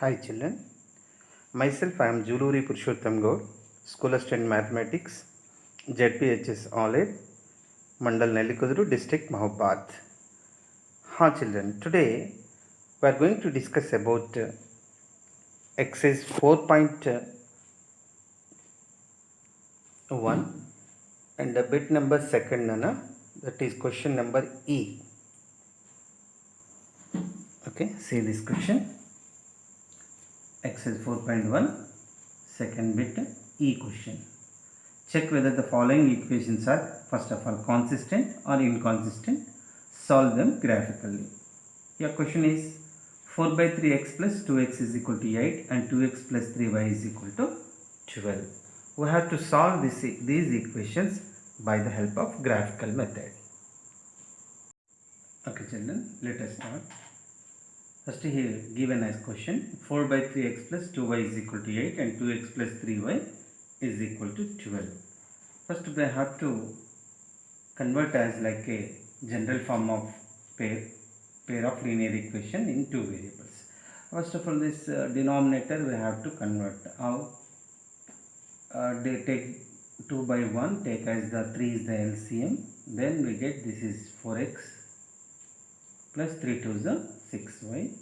Hi children, myself I am Juluri Purushottam Gaur, School Assistant Mathematics, ZPHS All-Aid, Mandal Nellikuduru, District Mahobad. Hi children, today we are going to discuss about exercise 4.1 and the bit number second, that is question number E. Okay, see this question. Exercise 4.1 second bit E question. Check whether the following equations are first of all consistent or inconsistent. Solve them graphically. Your question is 4 by 3x plus 2x is equal to 8 and 2x plus 3y is equal to 12. We have to solve these equations by the help of graphical method. Okay children, let us start. First here given as question 4 by 3x plus 2y is equal to 8 and 2x plus 3y is equal to 12. First we have to convert as like a general form of pair of linear equation in two variables. First of all, this denominator we have to convert. How? They take 2 by 1, take as the 3 is the LCM, then we get this is 4x plus 3 to the 6y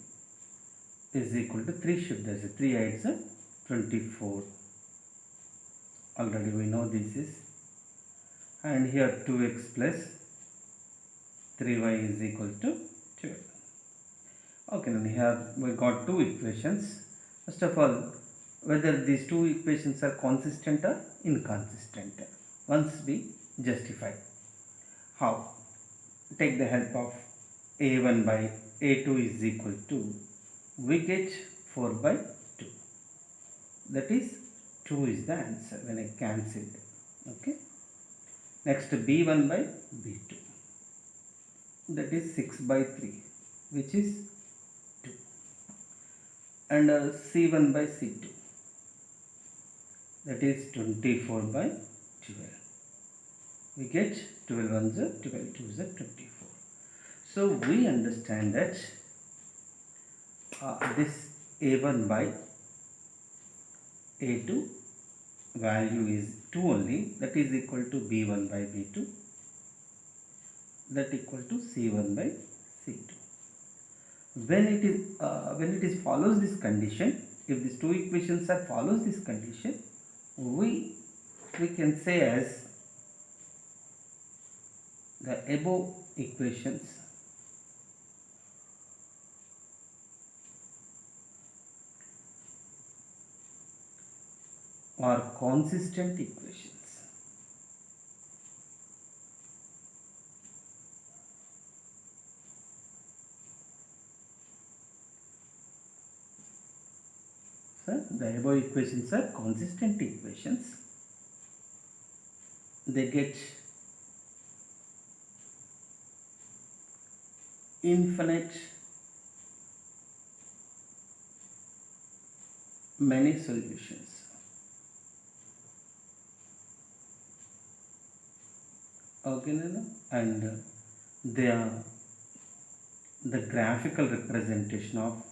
is equal to 3 shift, there is 3 8 is 24. Already we know this is, and here 2x plus 3y is equal to 12. Okay, now here we got two equations. First of all, whether these two equations are consistent or inconsistent. Once we justify. How? Take the help of a1 by a2 is equal to, we get 4 by 2. That is 2 is the answer when I cancel it. Okay. Next b1 by b2. That is 6 by 3, which is 2. And c1 by c2. That is 24 by 12. We get 12 ones are 12, 2s are 24. So we understand that this a1 by a2 value is 2 only, that is equal to b1 by b2, that equal to c1 by c2. When it is follows this condition, if these two equations are follows this condition, we can say as the above equations are consistent equations. So the above equations are consistent equations. They get infinite many solutions. Okay, and they are the graphical representation of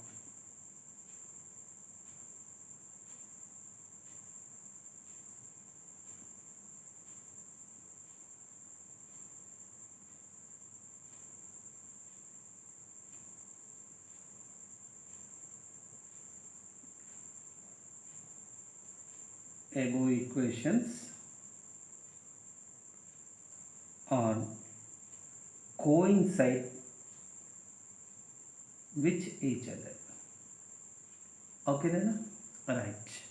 above equations are coincide with each other. Okay then, right.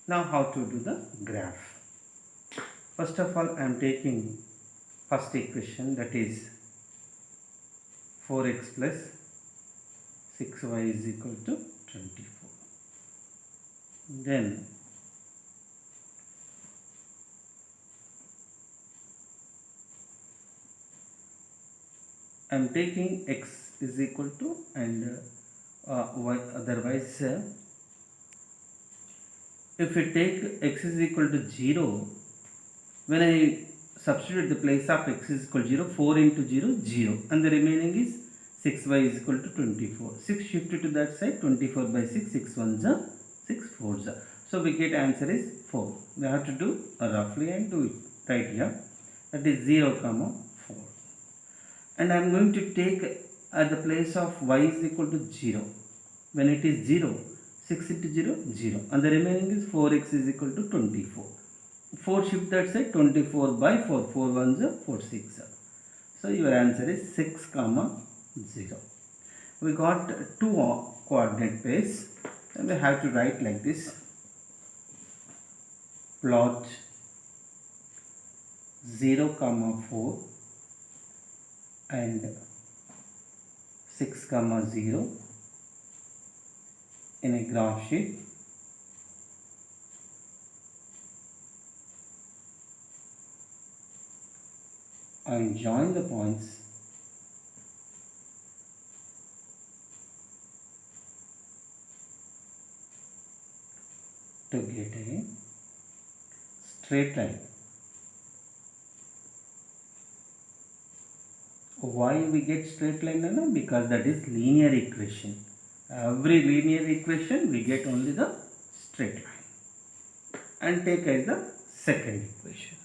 Now how to do the graph? First of all, I am taking first equation, that is 4x plus 6y is equal to 24. Then I am taking x is equal to and y, otherwise if we take x is equal to 0, when I substitute the place of x is equal to 0, 4 into 0, 0, and the remaining is 6y is equal to 24. 6 shifted to that side, 24 by 6, 6 ones are 6 fours are. So we get answer is 4. We have to do roughly and do it right here. That is 0 comma 4. And I am going to take at the place of y is equal to 0. When it is 0, 6 into 0, 0. And the remaining is 4x is equal to 24. 4 shift that side, 24 by 4. 4 ones are 4 6 are. So your answer is 6 comma 0. We got two coordinate pairs and we have to write like this. Plot 0 comma 4 and 6 comma 0 in a graph sheet. And join the points to get a straight line. Why we get straight line? No? Because that is linear equation. Every linear equation we get only the straight line. And take as the second equation.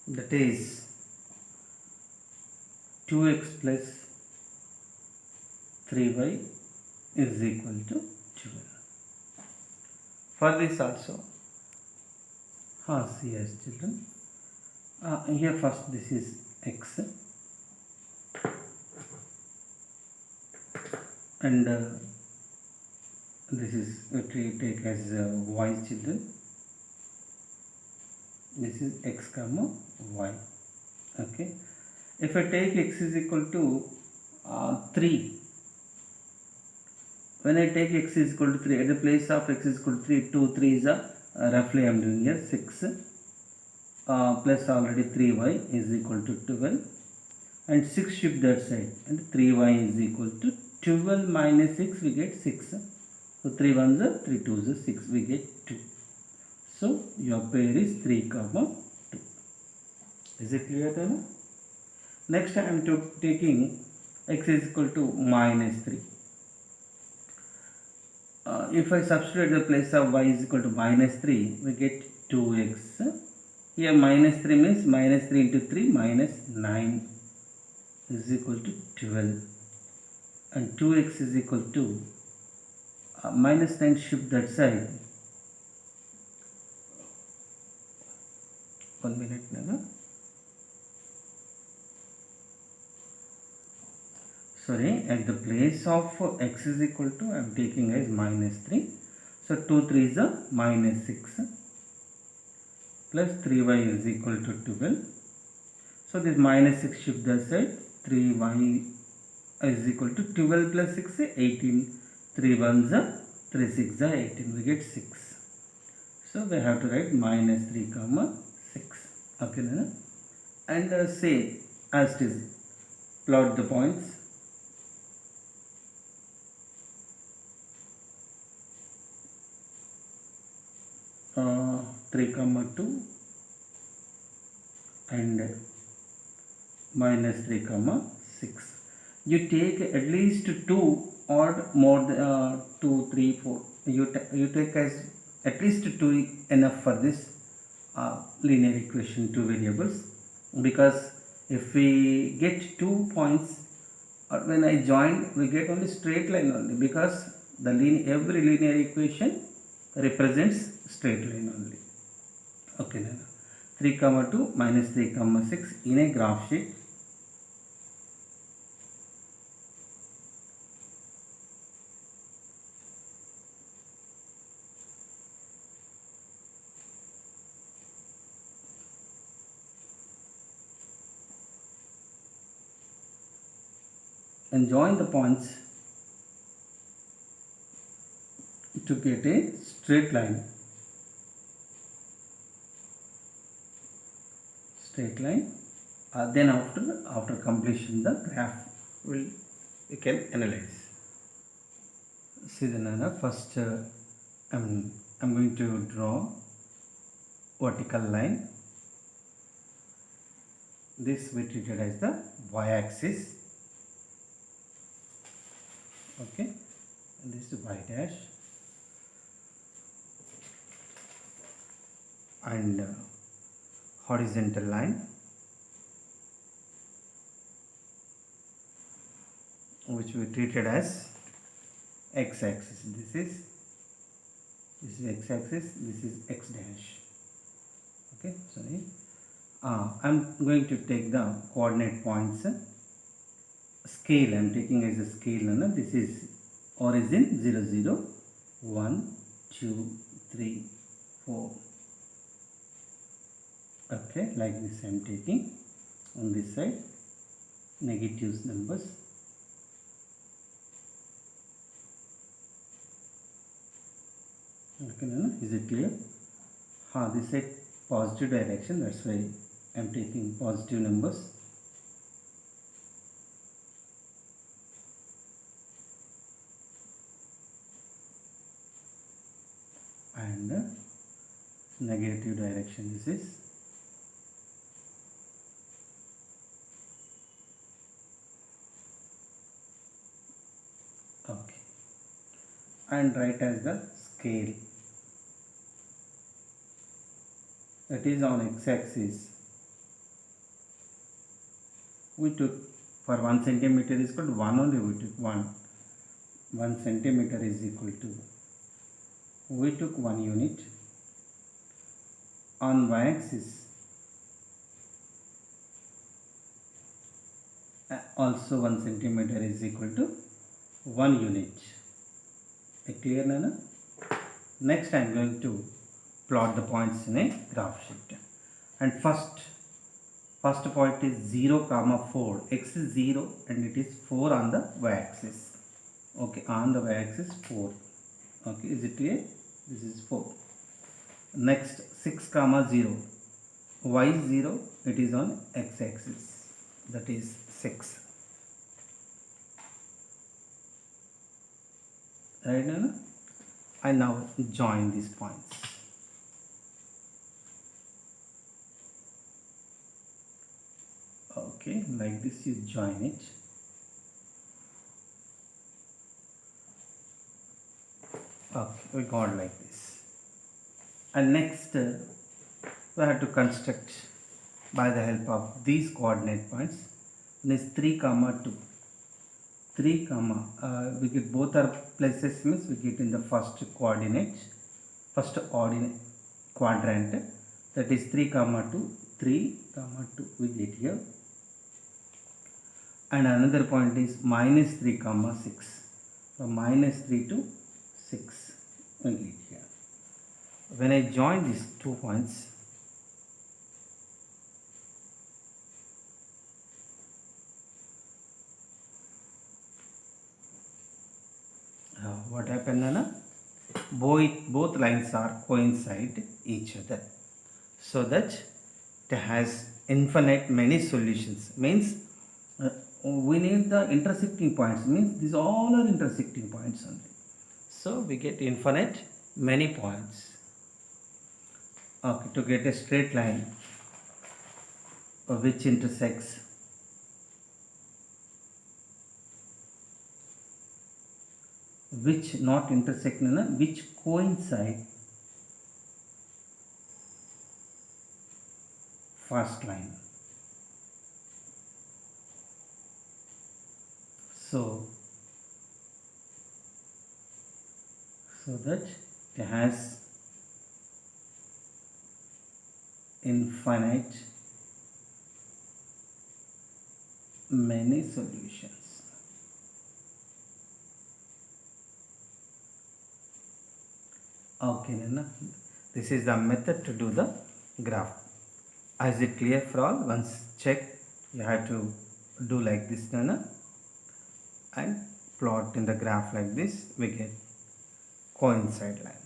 That is 2x plus 3y is equal to 12. For this also, see as children, here first this is x and this is we take as y children. This is x comma y. Okay. If I take x is equal to 3, when I take x is equal to 3, at the place of x is equal to 3, 2, 3 is roughly I am doing here 6 plus already 3y is equal to 12 and 6 shift that side and 3y is equal to 12 minus 6 we get 6. So 3 ones are 3 twos are 6, we get 2. So your pair is 3 comma 2. Is it clear then? Next I am taking x is equal to minus 3. If I substitute the place of y is equal to minus 3, we get 2x. Here minus 3 means minus 3 into 3 minus 9 is equal to 12. And 2x is equal to minus 9 shift that side. 1 minute now. Sorry, at the place of x is equal to I am taking as minus 3. So 2 3 is a minus 6 plus 3y is equal to 12. So this minus 6 shift that side, 3y is equal to 12 plus 6 18. 3 ones are 3 6 are 18. We get 6. So we have to write minus 3 comma 6. Okay, na? And say as it is, plot the points. Uh, 3 comma 2 and minus 3 comma 6. You take at least 2 or more than 2, 3, 4. You take as at least 2 enough for this linear equation, 2 variables, because if we get 2 points when I join we get only straight line only, because the every linear equation represents straight line only. Okay, now 3 comma 2 minus 3 comma 6 in a graph sheet. And join the points to get a straight line. Then after completion the graph we can analyze. See the Nana, first I'm going to draw vertical line. This we treated as the y-axis Okay, and this is y dash, and horizontal line which we treated as x-axis. This is x-axis, this is x dash. Okay, sorry. I'm going to take the coordinate points. Scale I'm taking as a scale. This is origin 0, 0, 1, 2, 3, 4. Okay, like this I'm taking. On this side, negative numbers. Okay, is it clear? This side positive direction, that's why I'm taking positive numbers. And negative direction, this is. Okay, and write as the scale. That is on x-axis. We took for 1 centimeter is equal to 1 only. We took 1. 1 centimeter is equal to. We took 1 unit. On y-axis also 1 centimeter is equal to 1 unit. Clear, Nana? Next I am going to plot the points in a graph sheet. And first point is 0, 4. X is 0 and it is 4 on the y-axis. Okay, on the y-axis 4. Okay, is it clear? This is 4. Next 6, 0. Y is 0, it is on x-axis. That is 6. Right, Nana? I now join these points. Okay, like this you join it. Okay, we got like this. And next we have to construct by the help of these coordinate points. This 3, 2. 3, we get both are places, means we get in the first quadrant, that is 3, 2, 3, 2 we get here. And another point is minus 3, 6. From minus 3 to 6 we get here. When I join these 2 points, what happened, Nana? Both lines are coincide each other, so that it has infinite many solutions. Means we need the intersecting points. Means these all are intersecting points only. So we get infinite many points. Okay, to get a straight line which intersects which not intersect, which coincide first line. So that it has infinite many solutions. Okay, Nana. This is the method to do the graph. Is it clear for all? Once check, you have to do like this, Nana, and plot in the graph like this. We get coincide line.